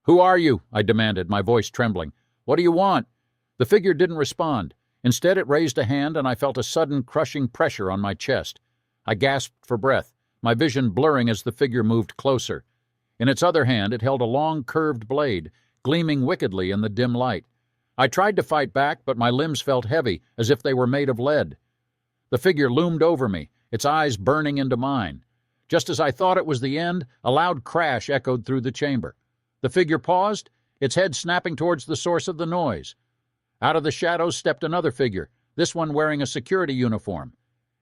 "Who are you?" I demanded, my voice trembling. "What do you want?" The figure didn't respond. Instead, it raised a hand, and I felt a sudden crushing pressure on my chest. I gasped for breath, my vision blurring as the figure moved closer. In its other hand, it held a long, curved blade, gleaming wickedly in the dim light. I tried to fight back, but my limbs felt heavy, as if they were made of lead. The figure loomed over me, its eyes burning into mine. Just as I thought it was the end, a loud crash echoed through the chamber. The figure paused, its head snapping towards the source of the noise. Out of the shadows stepped another figure, this one wearing a security uniform.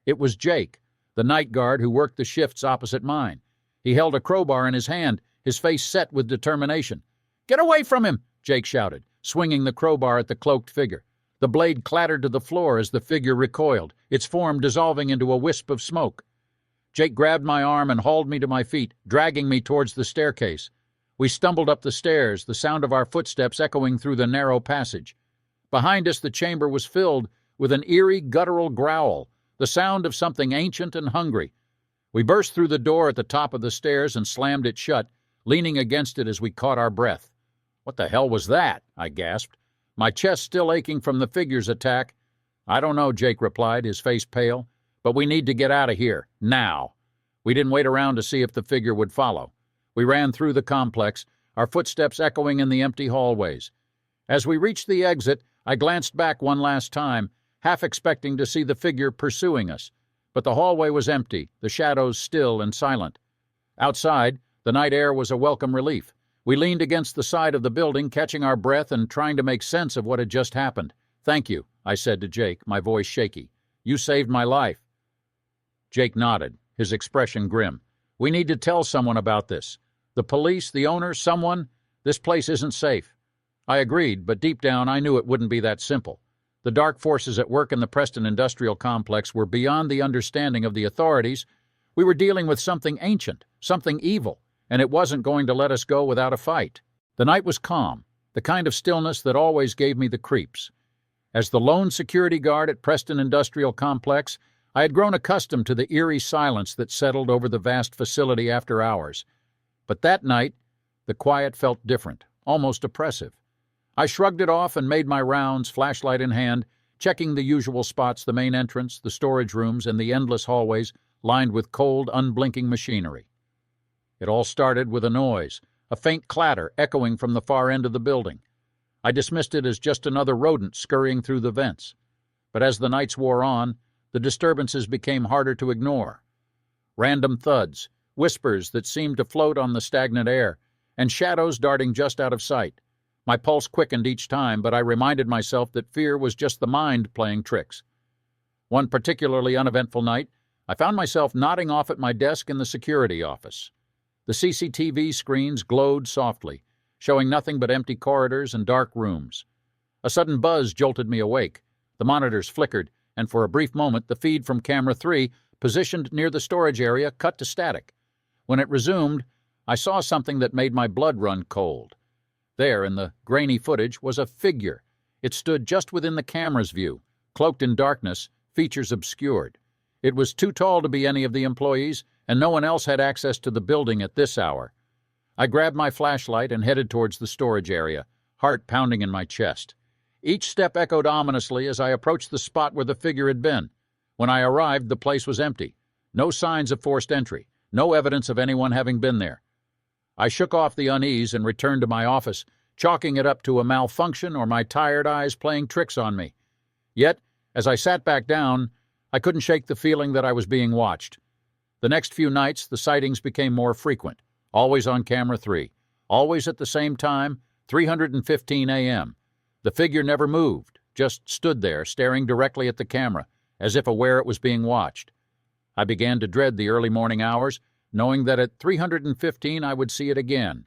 It was Jake, the night guard who worked the shifts opposite mine. He held a crowbar in his hand, his face set with determination. "Get away from him!" Jake shouted, swinging the crowbar at the cloaked figure. The blade clattered to the floor as the figure recoiled, its form dissolving into a wisp of smoke. Jake grabbed my arm and hauled me to my feet, dragging me towards the staircase. We stumbled up the stairs, the sound of our footsteps echoing through the narrow passage. Behind us, the chamber was filled with an eerie, guttural growl, the sound of something ancient and hungry. We burst through the door at the top of the stairs and slammed it shut, leaning against it as we caught our breath. "What the hell was that?" I gasped, my chest still aching from the figure's attack. "I don't know," Jake replied, his face pale, "but we need to get out of here, now." We didn't wait around to see if the figure would follow. We ran through the complex, our footsteps echoing in the empty hallways. As we reached the exit, I glanced back one last time, half expecting to see the figure pursuing us. But the hallway was empty, the shadows still and silent. Outside, the night air was a welcome relief. We leaned against the side of the building, catching our breath and trying to make sense of what had just happened. "Thank you," I said to Jake, my voice shaky. "You saved my life." Jake nodded, his expression grim. "We need to tell someone about this. The police, the owner, someone. This place isn't safe." I agreed, but deep down I knew it wouldn't be that simple. The dark forces at work in the Preston Industrial Complex were beyond the understanding of the authorities. We were dealing with something ancient, something evil, and it wasn't going to let us go without a fight. The night was calm, the kind of stillness that always gave me the creeps. As the lone security guard at Preston Industrial Complex, I had grown accustomed to the eerie silence that settled over the vast facility after hours. But that night, the quiet felt different, almost oppressive. I shrugged it off and made my rounds, flashlight in hand, checking the usual spots: the main entrance, the storage rooms, and the endless hallways lined with cold, unblinking machinery. It all started with a noise, a faint clatter echoing from the far end of the building. I dismissed it as just another rodent scurrying through the vents. But as the nights wore on, the disturbances became harder to ignore. Random thuds, whispers that seemed to float on the stagnant air, and shadows darting just out of sight. My pulse quickened each time, but I reminded myself that fear was just the mind playing tricks. One particularly uneventful night, I found myself nodding off at my desk in the security office. The CCTV screens glowed softly, showing nothing but empty corridors and dark rooms. A sudden buzz jolted me awake. The monitors flickered, and for a brief moment the feed from Camera 3, positioned near the storage area, cut to static. When it resumed, I saw something that made my blood run cold. There, in the grainy footage, was a figure. It stood just within the camera's view, cloaked in darkness, features obscured. It was too tall to be any of the employees, and no one else had access to the building at this hour. I grabbed my flashlight and headed towards the storage area, heart pounding in my chest. Each step echoed ominously as I approached the spot where the figure had been. When I arrived, the place was empty. No signs of forced entry, no evidence of anyone having been there. I shook off the unease and returned to my office, chalking it up to a malfunction or my tired eyes playing tricks on me. Yet, as I sat back down, I couldn't shake the feeling that I was being watched. The next few nights, the sightings became more frequent, always on Camera 3, always at the same time, 3:15 a.m. The figure never moved, just stood there, staring directly at the camera, as if aware it was being watched. I began to dread the early morning hours, knowing that at 3:15 I would see it again.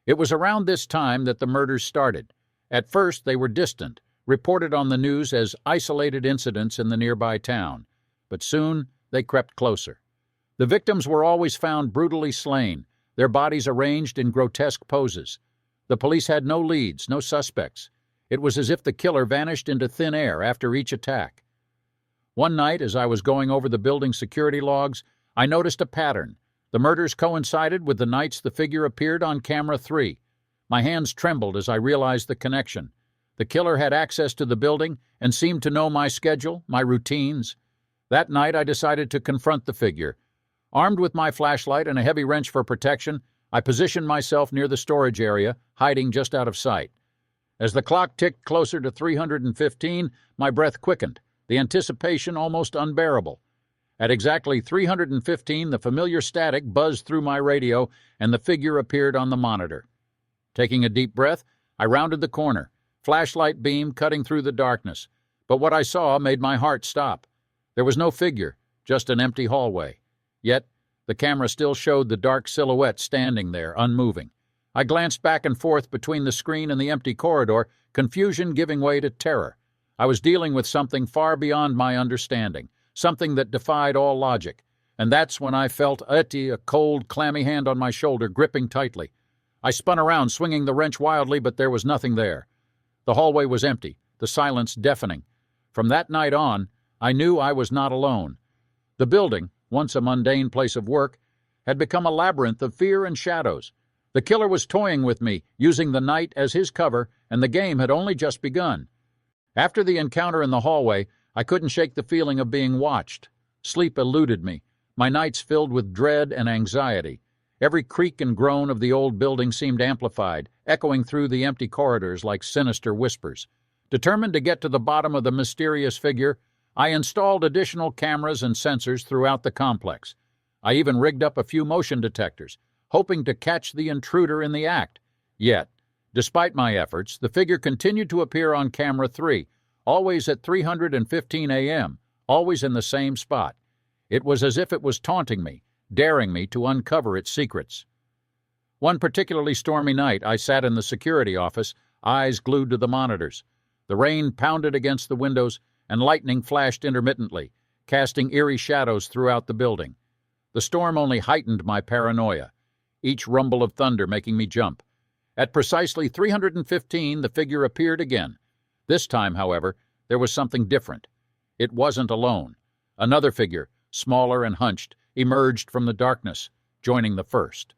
It was around this time that the murders started. At first they were distant, reported on the news as isolated incidents in the nearby town, but soon they crept closer. The victims were always found brutally slain, their bodies arranged in grotesque poses. The police had no leads, no suspects. It was as if the killer vanished into thin air after each attack. One night, as I was going over the building security logs, I noticed a pattern. The murders coincided with the nights the figure appeared on Camera 3. My hands trembled as I realized the connection. The killer had access to the building and seemed to know my schedule, my routines. That night I decided to confront the figure. Armed with my flashlight and a heavy wrench for protection, I positioned myself near the storage area, hiding just out of sight. As the clock ticked closer to 315, my breath quickened, the anticipation almost unbearable. At exactly 315, the familiar static buzzed through my radio, and the figure appeared on the monitor. Taking a deep breath, I rounded the corner, flashlight beam cutting through the darkness. But what I saw made my heart stop. There was no figure, just an empty hallway. Yet, the camera still showed the dark silhouette standing there, unmoving. I glanced back and forth between the screen and the empty corridor, confusion giving way to terror. I was dealing with something far beyond my understanding, something that defied all logic. And that's when I felt a cold, clammy hand on my shoulder, gripping tightly. I spun around, swinging the wrench wildly, but there was nothing there. The hallway was empty, the silence deafening. From that night on, I knew I was not alone. The building, once a mundane place of work, had become a labyrinth of fear and shadows. The killer was toying with me, using the night as his cover, and the game had only just begun. After the encounter in the hallway, I couldn't shake the feeling of being watched. Sleep eluded me, my nights filled with dread and anxiety. Every creak and groan of the old building seemed amplified, echoing through the empty corridors like sinister whispers. Determined to get to the bottom of the mysterious figure, I installed additional cameras and sensors throughout the complex. I even rigged up a few motion detectors, hoping to catch the intruder in the act. Yet, despite my efforts, the figure continued to appear on camera 3, always at 3:15 a.m., always in the same spot. It was as if it was taunting me, daring me to uncover its secrets. One particularly stormy night, I sat in the security office, eyes glued to the monitors. The rain pounded against the windows, and lightning flashed intermittently, casting eerie shadows throughout the building. The storm only heightened my paranoia, each rumble of thunder making me jump. At precisely 3:15, the figure appeared again. This time, however, there was something different. It wasn't alone. Another figure, smaller and hunched, emerged from the darkness, joining the first.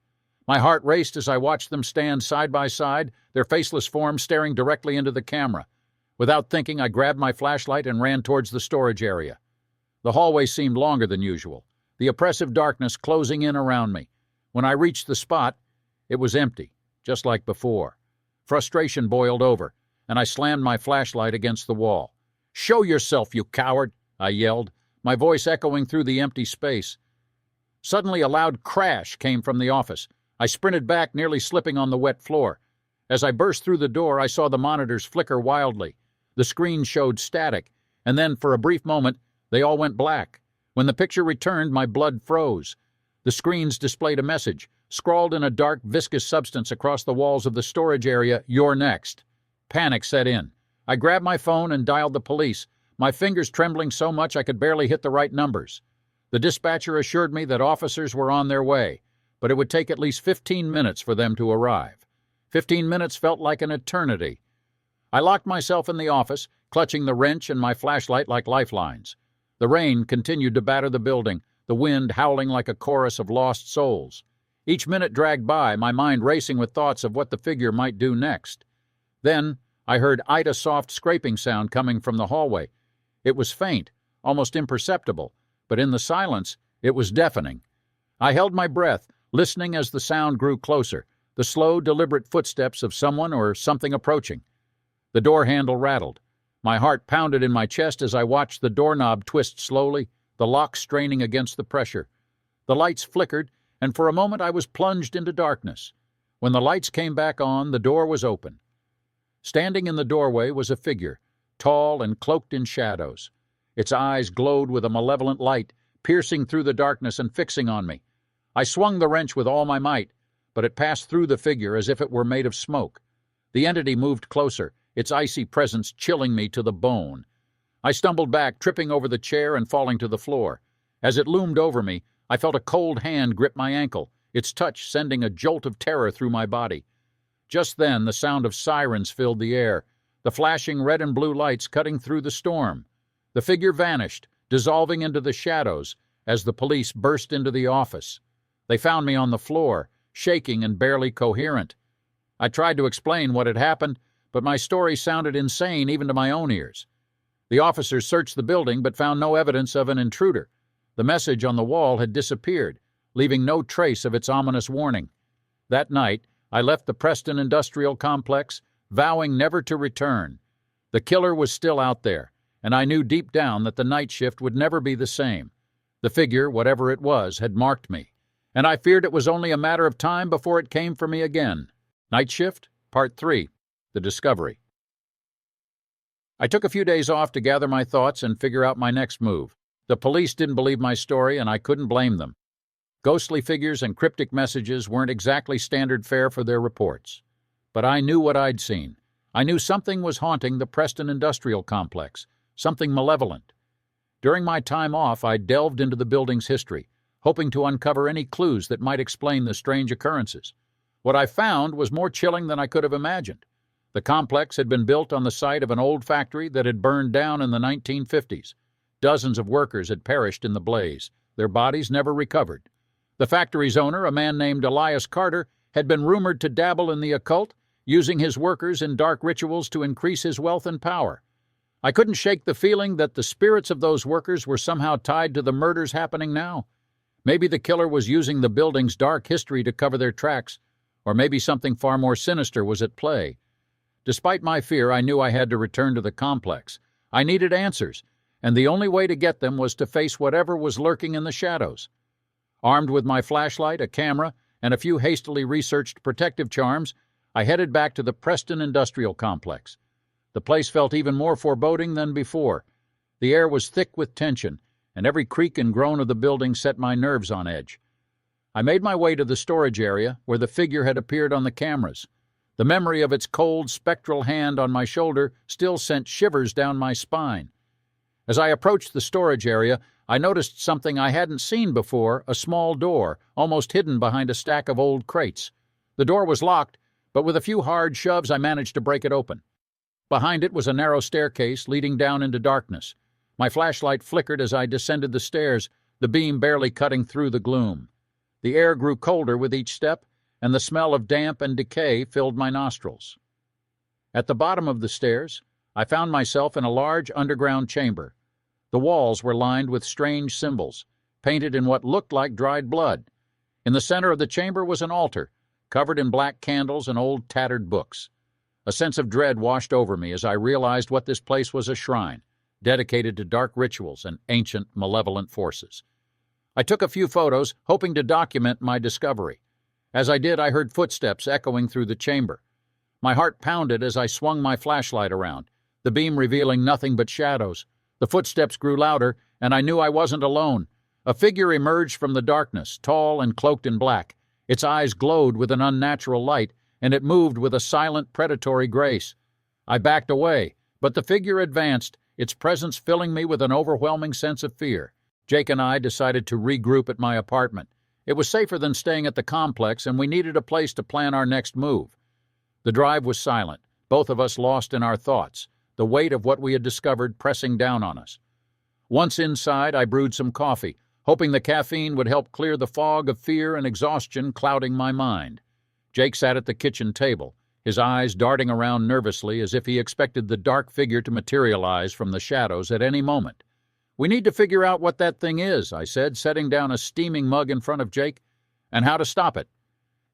My heart raced as I watched them stand side by side, their faceless forms staring directly into the camera. Without thinking, I grabbed my flashlight and ran towards the storage area. The hallway seemed longer than usual, the oppressive darkness closing in around me. When I reached the spot, it was empty, just like before. Frustration boiled over, and I slammed my flashlight against the wall. "Show yourself, you coward!" I yelled, my voice echoing through the empty space. Suddenly a loud crash came from the office. I sprinted back, nearly slipping on the wet floor. As I burst through the door, I saw the monitors flicker wildly. The screen showed static, and then, for a brief moment, they all went black. When the picture returned, my blood froze. The screens displayed a message, scrawled in a dark, viscous substance across the walls of the storage area, "You're next." Panic set in. I grabbed my phone and dialed the police, my fingers trembling so much I could barely hit the right numbers. The dispatcher assured me that officers were on their way, but it would take at least 15 minutes for them to arrive. 15 minutes felt like an eternity. I locked myself in the office, clutching the wrench and my flashlight like lifelines. The rain continued to batter the building, the wind howling like a chorus of lost souls. Each minute dragged by, my mind racing with thoughts of what the figure might do next. Then I heard Ida's soft scraping sound coming from the hallway. It was faint, almost imperceptible, but in the silence, it was deafening. I held my breath, listening as the sound grew closer, the slow, deliberate footsteps of someone or something approaching. The door handle rattled. My heart pounded in my chest as I watched the doorknob twist slowly, the lock straining against the pressure. The lights flickered, and for a moment I was plunged into darkness. When the lights came back on, the door was open. Standing in the doorway was a figure, tall and cloaked in shadows. Its eyes glowed with a malevolent light, piercing through the darkness and fixing on me. I swung the wrench with all my might, but it passed through the figure as if it were made of smoke. The entity moved closer, its icy presence chilling me to the bone. I stumbled back, tripping over the chair and falling to the floor. As it loomed over me, I felt a cold hand grip my ankle, its touch sending a jolt of terror through my body. Just then, the sound of sirens filled the air, the flashing red and blue lights cutting through the storm. The figure vanished, dissolving into the shadows as the police burst into the office. They found me on the floor, shaking and barely coherent. I tried to explain what had happened, but my story sounded insane even to my own ears. The officers searched the building but found no evidence of an intruder. The message on the wall had disappeared, leaving no trace of its ominous warning. That night, I left the Preston Industrial Complex, vowing never to return. The killer was still out there, and I knew deep down that the night shift would never be the same. The figure, whatever it was, had marked me, and I feared it was only a matter of time before it came for me again. Night Shift, Part 3, The Discovery. I took a few days off to gather my thoughts and figure out my next move. The police didn't believe my story, and I couldn't blame them. Ghostly figures and cryptic messages weren't exactly standard fare for their reports. But I knew what I'd seen. I knew something was haunting the Preston Industrial Complex, something malevolent. During my time off, I delved into the building's history, hoping to uncover any clues that might explain the strange occurrences. What I found was more chilling than I could have imagined. The complex had been built on the site of an old factory that had burned down in the 1950s. Dozens of workers had perished in the blaze, their bodies never recovered. The factory's owner, a man named Elias Carter, had been rumored to dabble in the occult, using his workers in dark rituals to increase his wealth and power. I couldn't shake the feeling that the spirits of those workers were somehow tied to the murders happening now. Maybe the killer was using the building's dark history to cover their tracks, or maybe something far more sinister was at play. Despite my fear, I knew I had to return to the complex. I needed answers, and the only way to get them was to face whatever was lurking in the shadows. Armed with my flashlight, a camera, and a few hastily researched protective charms, I headed back to the Preston Industrial Complex. The place felt even more foreboding than before. The air was thick with tension, and every creak and groan of the building set my nerves on edge. I made my way to the storage area where the figure had appeared on the cameras. The memory of its cold, spectral hand on my shoulder still sent shivers down my spine. As I approached the storage area, I noticed something I hadn't seen before, a small door, almost hidden behind a stack of old crates. The door was locked, but with a few hard shoves I managed to break it open. Behind it was a narrow staircase leading down into darkness. My flashlight flickered as I descended the stairs, the beam barely cutting through the gloom. The air grew colder with each step, and the smell of damp and decay filled my nostrils. At the bottom of the stairs, I found myself in a large underground chamber. The walls were lined with strange symbols, painted in what looked like dried blood. In the center of the chamber was an altar, covered in black candles and old tattered books. A sense of dread washed over me as I realized what this place was: a shrine, dedicated to dark rituals and ancient, malevolent forces. I took a few photos, hoping to document my discovery. As I did, I heard footsteps echoing through the chamber. My heart pounded as I swung my flashlight around, the beam revealing nothing but shadows. The footsteps grew louder, and I knew I wasn't alone. A figure emerged from the darkness, tall and cloaked in black. Its eyes glowed with an unnatural light, and it moved with a silent, predatory grace. I backed away, but the figure advanced, its presence filling me with an overwhelming sense of fear. Jake and I decided to regroup at my apartment. It was safer than staying at the complex, and we needed a place to plan our next move. The drive was silent, both of us lost in our thoughts, the weight of what we had discovered pressing down on us. Once inside, I brewed some coffee, hoping the caffeine would help clear the fog of fear and exhaustion clouding my mind. Jake sat at the kitchen table, his eyes darting around nervously as if he expected the dark figure to materialize from the shadows at any moment. "We need to figure out what that thing is," I said, setting down a steaming mug in front of Jake. "And how to stop it."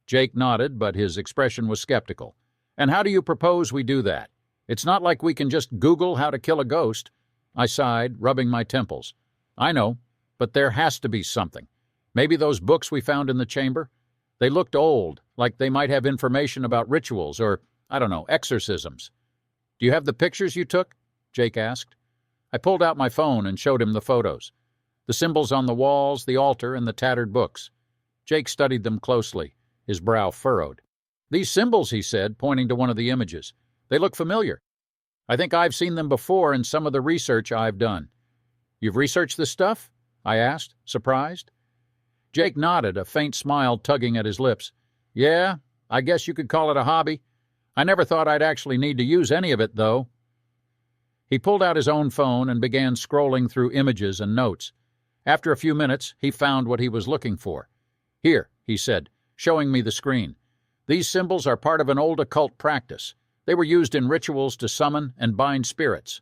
Jake nodded, but his expression was skeptical. "And how do you propose we do that? It's not like we can just Google how to kill a ghost." I sighed, rubbing my temples. "I know, but there has to be something. Maybe those books we found in the chamber? They looked old, like they might have information about rituals or, exorcisms." "Do you have the pictures you took?" Jake asked. I pulled out my phone and showed him the photos. The symbols on the walls, the altar, and the tattered books. Jake studied them closely, his brow furrowed. "These symbols," he said, pointing to one of the images. "They look familiar. I think I've seen them before in some of the research I've done." "You've researched this stuff?" I asked, surprised. Jake nodded, a faint smile tugging at his lips. "Yeah, I guess you could call it a hobby. I never thought I'd actually need to use any of it, though." He pulled out his own phone and began scrolling through images and notes. After a few minutes, he found what he was looking for. "Here," he said, showing me the screen. These symbols are part of an old occult practice. They were used in rituals to summon and bind spirits.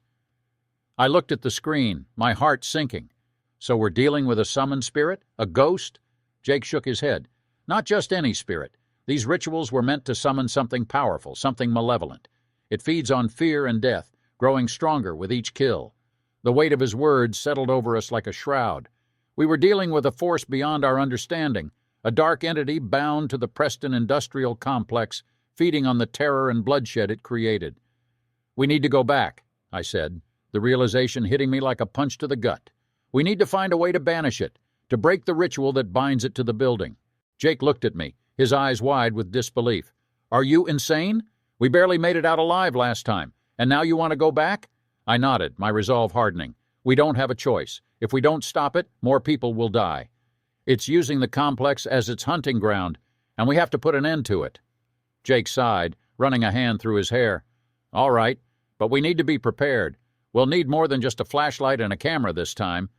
I looked at the screen, my heart sinking. So we're dealing with a summoned spirit? A ghost? Jake shook his head. Not just any spirit. These rituals were meant to summon something powerful, something malevolent. It feeds on fear and death, growing stronger with each kill. The weight of his words settled over us like a shroud. We were dealing with a force beyond our understanding, a dark entity bound to the Preston Industrial Complex, feeding on the terror and bloodshed it created. We need to go back, I said, the realization hitting me like a punch to the gut. We need to find a way to banish it, to break the ritual that binds it to the building. Jake looked at me, his eyes wide with disbelief. Are you insane? We barely made it out alive last time, and now you want to go back? I nodded, my resolve hardening. We don't have a choice. If we don't stop it, more people will die. It's using the complex as its hunting ground, and we have to put an end to it. Jake sighed, running a hand through his hair. All right, but we need to be prepared. We'll need more than just a flashlight and a camera this time.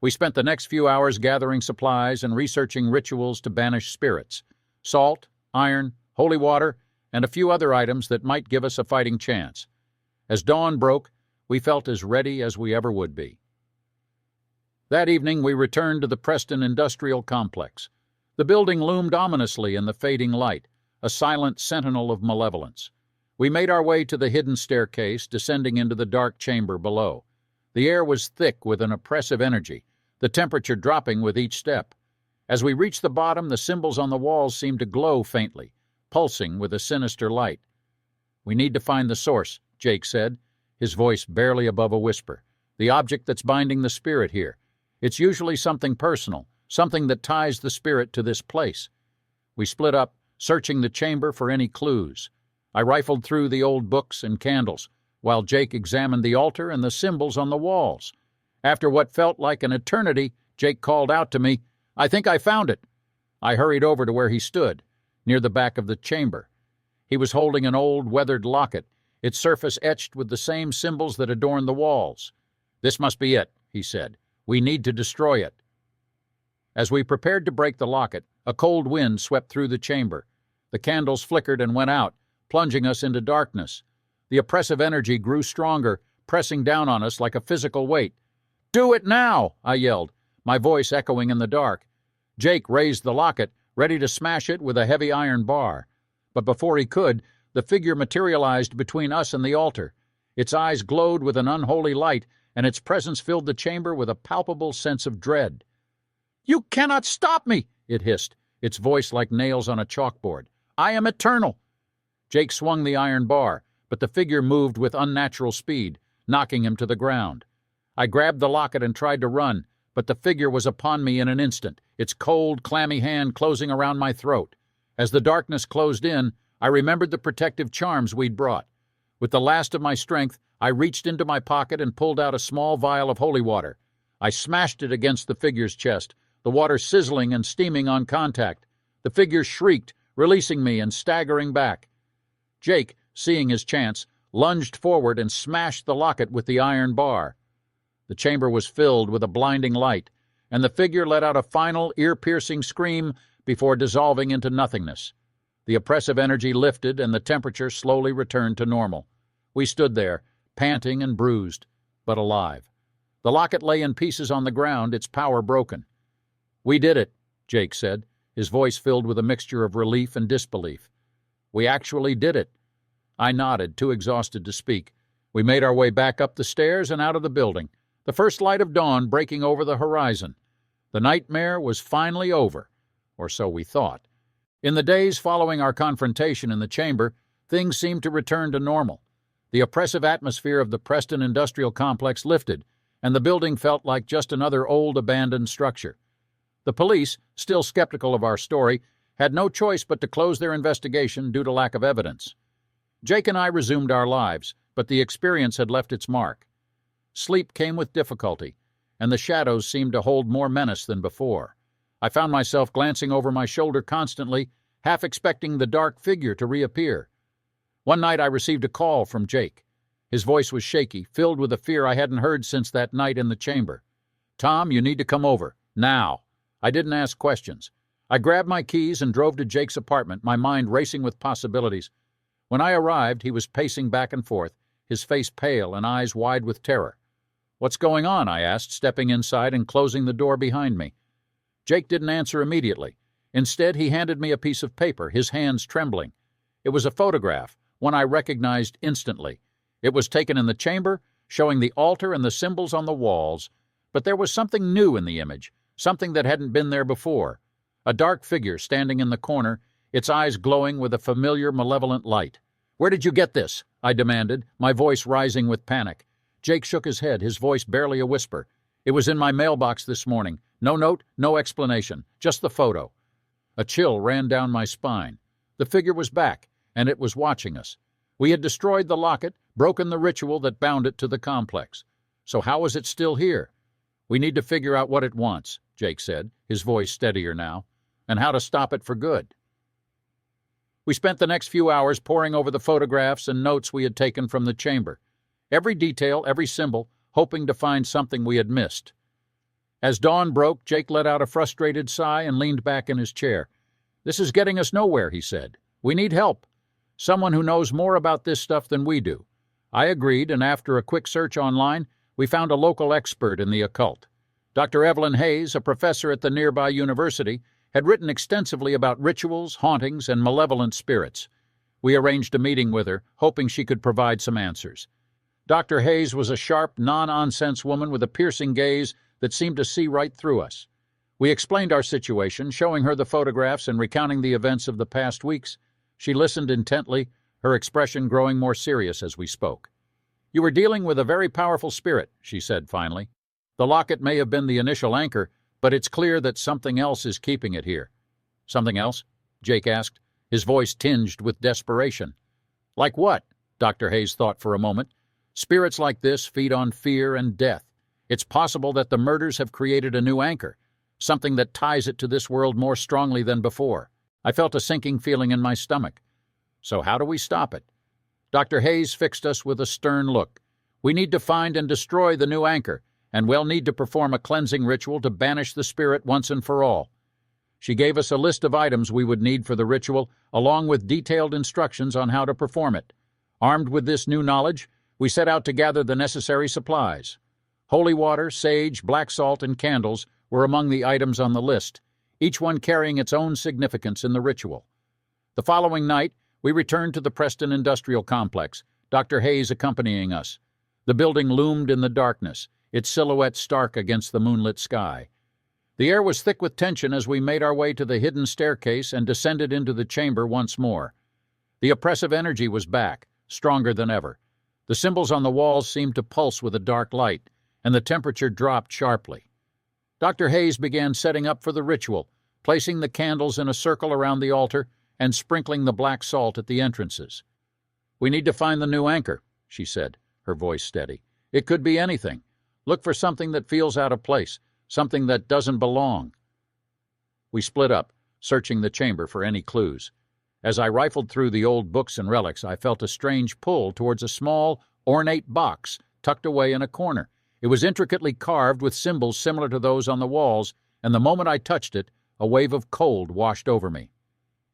We spent the next few hours gathering supplies and researching rituals to banish spirits. Salt, iron, holy water, and a few other items that might give us a fighting chance. As dawn broke, we felt as ready as we ever would be. That evening we returned to the Preston Industrial Complex. The building loomed ominously in the fading light, a silent sentinel of malevolence. We made our way to the hidden staircase, descending into the dark chamber below. The air was thick with an oppressive energy, the temperature dropping with each step. As we reached the bottom, the symbols on the walls seemed to glow faintly, pulsing with a sinister light. We need to find the source, Jake said, his voice barely above a whisper. The object that's binding the spirit here. It's usually something personal, something that ties the spirit to this place. We split up, searching the chamber for any clues. I rifled through the old books and candles, while Jake examined the altar and the symbols on the walls. After what felt like an eternity, Jake called out to me, I think I found it. I hurried over to where he stood, near the back of the chamber. He was holding an old, weathered locket, its surface etched with the same symbols that adorned the walls. This must be it, he said. We need to destroy it. As we prepared to break the locket, a cold wind swept through the chamber. The candles flickered and went out, plunging us into darkness. The oppressive energy grew stronger, pressing down on us like a physical weight. Do it now, I yelled, my voice echoing in the dark. Jake raised the locket, ready to smash it with a heavy iron bar. But before he could, the figure materialized between us and the altar. Its eyes glowed with an unholy light, and its presence filled the chamber with a palpable sense of dread. You cannot stop me, it hissed, its voice like nails on a chalkboard. I am eternal. Jake swung the iron bar, but the figure moved with unnatural speed, knocking him to the ground. I grabbed the locket and tried to run, but the figure was upon me in an instant, its cold, clammy hand closing around my throat. As the darkness closed in, I remembered the protective charms we'd brought. With the last of my strength, I reached into my pocket and pulled out a small vial of holy water. I smashed it against the figure's chest, the water sizzling and steaming on contact. The figure shrieked, releasing me and staggering back. Jake, seeing his chance, lunged forward and smashed the locket with the iron bar. The chamber was filled with a blinding light, and the figure let out a final, ear-piercing scream before dissolving into nothingness. The oppressive energy lifted and the temperature slowly returned to normal. We stood there, panting and bruised, but alive. The locket lay in pieces on the ground, its power broken. We did it, Jake said, his voice filled with a mixture of relief and disbelief. We actually did it. I nodded, too exhausted to speak. We made our way back up the stairs and out of the building, the first light of dawn breaking over the horizon. The nightmare was finally over, or so we thought. In the days following our confrontation in the chamber, things seemed to return to normal. The oppressive atmosphere of the Preston Industrial Complex lifted, and the building felt like just another old abandoned structure. The police, still skeptical of our story, had no choice but to close their investigation due to lack of evidence. Jake and I resumed our lives, but the experience had left its mark. Sleep came with difficulty, and the shadows seemed to hold more menace than before. I found myself glancing over my shoulder constantly, half expecting the dark figure to reappear. One night I received a call from Jake. His voice was shaky, filled with a fear I hadn't heard since that night in the chamber. Tom, you need to come over. Now. I didn't ask questions. I grabbed my keys and drove to Jake's apartment, my mind racing with possibilities. When I arrived, he was pacing back and forth, his face pale and eyes wide with terror. "What's going on?" I asked, stepping inside and closing the door behind me. Jake didn't answer immediately. Instead, he handed me a piece of paper, his hands trembling. It was a photograph, one I recognized instantly. It was taken in the chamber, showing the altar and the symbols on the walls, but there was something new in the image, something that hadn't been there before. A dark figure standing in the corner, its eyes glowing with a familiar, malevolent light. "Where did you get this?" I demanded, my voice rising with panic. Jake shook his head, his voice barely a whisper. "It was in my mailbox this morning. No note, no explanation, just the photo." A chill ran down my spine. The figure was back, and it was watching us. We had destroyed the locket, broken the ritual that bound it to the complex. So how was it still here? "We need to figure out what it wants," Jake said, his voice steadier now, "and how to stop it for good." We spent the next few hours poring over the photographs and notes we had taken from the chamber. Every detail, every symbol, hoping to find something we had missed. As dawn broke, Jake let out a frustrated sigh and leaned back in his chair. "This is getting us nowhere," he said. "We need help. Someone who knows more about this stuff than we do." I agreed, and after a quick search online, we found a local expert in the occult. Dr. Evelyn Hayes, a professor at the nearby university, had written extensively about rituals, hauntings, and malevolent spirits. We arranged a meeting with her, hoping she could provide some answers. Dr. Hayes was a sharp, non-nonsense woman with a piercing gaze that seemed to see right through us. We explained our situation, showing her the photographs and recounting the events of the past weeks. She listened intently, her expression growing more serious as we spoke. "You were dealing with a very powerful spirit," she said finally. "The locket may have been the initial anchor, but it's clear that something else is keeping it here." "Something else?" Jake asked, his voice tinged with desperation. "Like what?" Dr. Hayes thought for a moment. "Spirits like this feed on fear and death. It's possible that the murders have created a new anchor, something that ties it to this world more strongly than before." I felt a sinking feeling in my stomach. "So how do we stop it?" Dr. Hayes fixed us with a stern look. "We need to find and destroy the new anchor, and we'll need to perform a cleansing ritual to banish the spirit once and for all." She gave us a list of items we would need for the ritual, along with detailed instructions on how to perform it. Armed with this new knowledge, we set out to gather the necessary supplies. Holy water, sage, black salt, and candles were among the items on the list, each one carrying its own significance in the ritual. The following night, we returned to the Preston Industrial Complex, Dr. Hayes accompanying us. The building loomed in the darkness, its silhouette stark against the moonlit sky. The air was thick with tension as we made our way to the hidden staircase and descended into the chamber once more. The oppressive energy was back, stronger than ever. The symbols on the walls seemed to pulse with a dark light, and the temperature dropped sharply. Dr. Hayes began setting up for the ritual, placing the candles in a circle around the altar and sprinkling the black salt at the entrances. "We need to find the new anchor," she said, her voice steady. "It could be anything. Look for something that feels out of place, something that doesn't belong." We split up, searching the chamber for any clues. As I rifled through the old books and relics, I felt a strange pull towards a small, ornate box tucked away in a corner. It was intricately carved with symbols similar to those on the walls, and the moment I touched it, a wave of cold washed over me.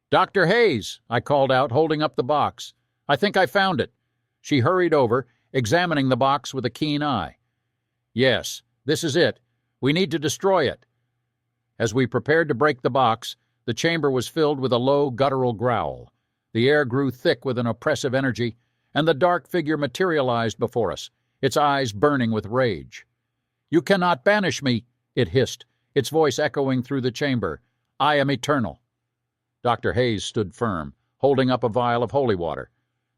"Dr. Hayes," I called out, holding up the box. "I think I found it." She hurried over, examining the box with a keen eye. "Yes, this is it. We need to destroy it." As we prepared to break the box, the chamber was filled with a low, guttural growl. The air grew thick with an oppressive energy, and the dark figure materialized before us, its eyes burning with rage. "You cannot banish me," it hissed, its voice echoing through the chamber. "I am eternal." Dr. Hayes stood firm, holding up a vial of holy water.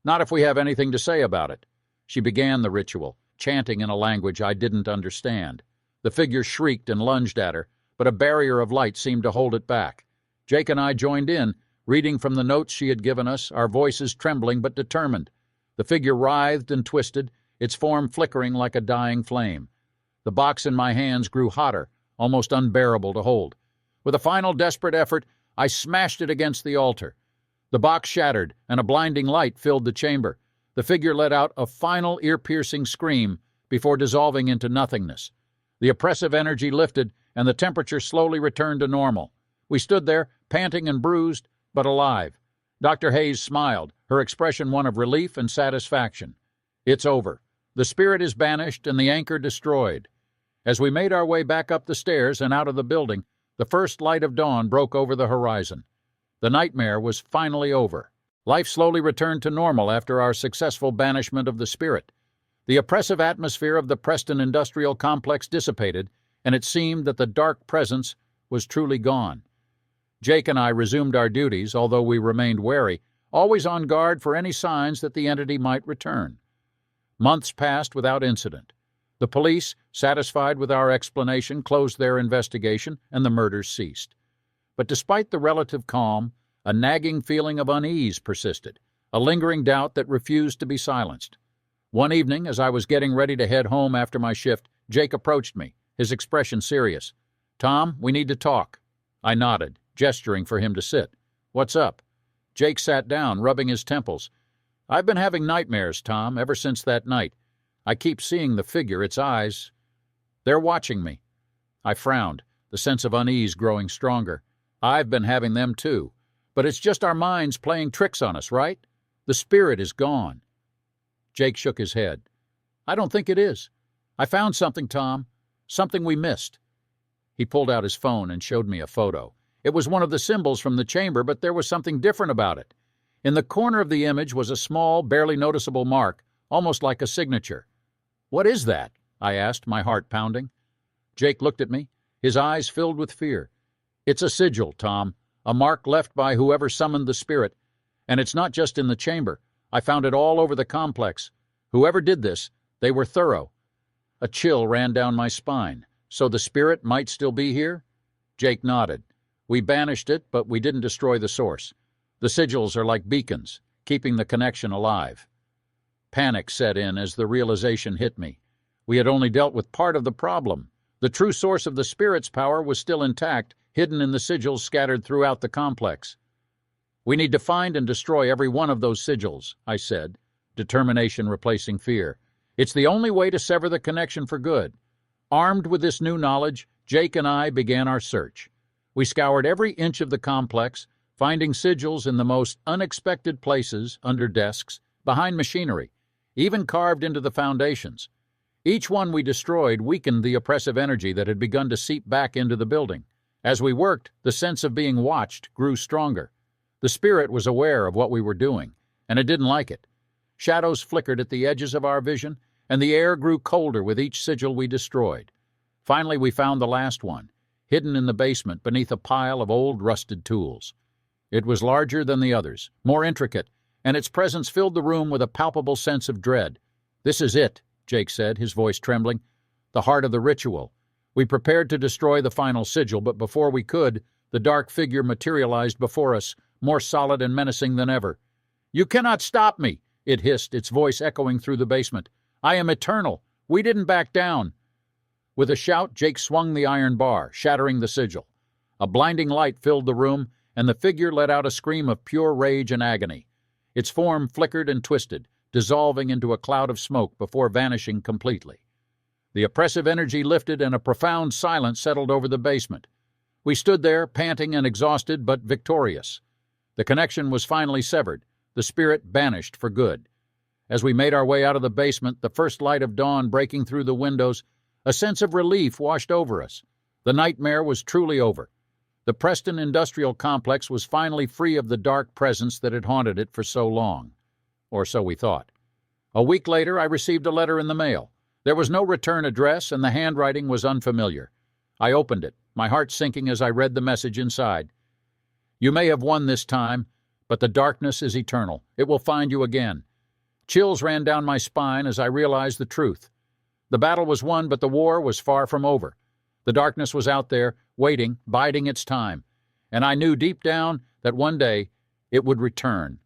"Not if we have anything to say about it." She began the ritual, chanting in a language I didn't understand. The figure shrieked and lunged at her, but a barrier of light seemed to hold it back. Jake and I joined in, reading from the notes she had given us, our voices trembling but determined. The figure writhed and twisted, its form flickering like a dying flame. The box in my hands grew hotter, almost unbearable to hold. With a final desperate effort, I smashed it against the altar. The box shattered, and a blinding light filled the chamber. The figure let out a final ear-piercing scream before dissolving into nothingness. The oppressive energy lifted, and the temperature slowly returned to normal. We stood there, panting and bruised, but alive. Dr. Hayes smiled, her expression one of relief and satisfaction. It's over. The spirit is banished and the anchor destroyed. As we made our way back up the stairs and out of the building, the first light of dawn broke over the horizon. The nightmare was finally over. Life slowly returned to normal after our successful banishment of the spirit. The oppressive atmosphere of the Preston Industrial Complex dissipated, and it seemed that the dark presence was truly gone. Jake and I resumed our duties, although we remained wary, always on guard for any signs that the entity might return. Months passed without incident. The police, satisfied with our explanation, closed their investigation, and the murders ceased. But despite the relative calm, a nagging feeling of unease persisted, a lingering doubt that refused to be silenced. One evening, as I was getting ready to head home after my shift, Jake approached me, his expression serious. "Tom, we need to talk." I nodded, gesturing for him to sit. "What's up?" Jake sat down, rubbing his temples. "I've been having nightmares, Tom, ever since that night. I keep seeing the figure, its eyes. They're watching me." I frowned, the sense of unease growing stronger. "I've been having them too. But it's just our minds playing tricks on us, right? The spirit is gone." Jake shook his head. "I don't think it is. I found something, Tom. Something we missed." He pulled out his phone and showed me a photo. It was one of the symbols from the chamber, but there was something different about it. In the corner of the image was a small, barely noticeable mark, almost like a signature. "What is that?" I asked, my heart pounding. Jake looked at me, his eyes filled with fear. "It's a sigil, Tom, a mark left by whoever summoned the spirit. And it's not just in the chamber. I found it all over the complex. Whoever did this, they were thorough." A chill ran down my spine. So the spirit might still be here? Jake nodded. "We banished it, but we didn't destroy the source. The sigils are like beacons, keeping the connection alive." Panic set in as the realization hit me. We had only dealt with part of the problem. The true source of the spirit's power was still intact, hidden in the sigils scattered throughout the complex. "We need to find and destroy every one of those sigils," I said, determination replacing fear. "It's the only way to sever the connection for good." Armed with this new knowledge, Jake and I began our search. We scoured every inch of the complex, finding sigils in the most unexpected places, under desks, behind machinery, even carved into the foundations. Each one we destroyed weakened the oppressive energy that had begun to seep back into the building. As we worked, the sense of being watched grew stronger. The spirit was aware of what we were doing, and it didn't like it. Shadows flickered at the edges of our vision, and the air grew colder with each sigil we destroyed. Finally, we found the last one, hidden in the basement beneath a pile of old rusted tools. It was larger than the others, more intricate, and its presence filled the room with a palpable sense of dread. "This is it," Jake said, his voice trembling. "The heart of the ritual." We prepared to destroy the final sigil, but before we could, the dark figure materialized before us, more solid and menacing than ever. "You cannot stop me," it hissed, its voice echoing through the basement. "I am eternal. We didn't back down." With a shout, Jake swung the iron bar, shattering the sigil. A blinding light filled the room, and the figure let out a scream of pure rage and agony. Its form flickered and twisted, dissolving into a cloud of smoke before vanishing completely. The oppressive energy lifted and a profound silence settled over the basement. We stood there, panting and exhausted, but victorious. The connection was finally severed, the spirit banished for good. As we made our way out of the basement, the first light of dawn breaking through the windows, a sense of relief washed over us. The nightmare was truly over. The Preston Industrial Complex was finally free of the dark presence that had haunted it for so long. Or so we thought. A week later, I received a letter in the mail. There was no return address, and the handwriting was unfamiliar. I opened it, my heart sinking as I read the message inside. "You may have won this time, but the darkness is eternal. It will find you again." Chills ran down my spine as I realized the truth. The battle was won, but the war was far from over. The darkness was out there, waiting, biding its time, and I knew deep down that one day it would return.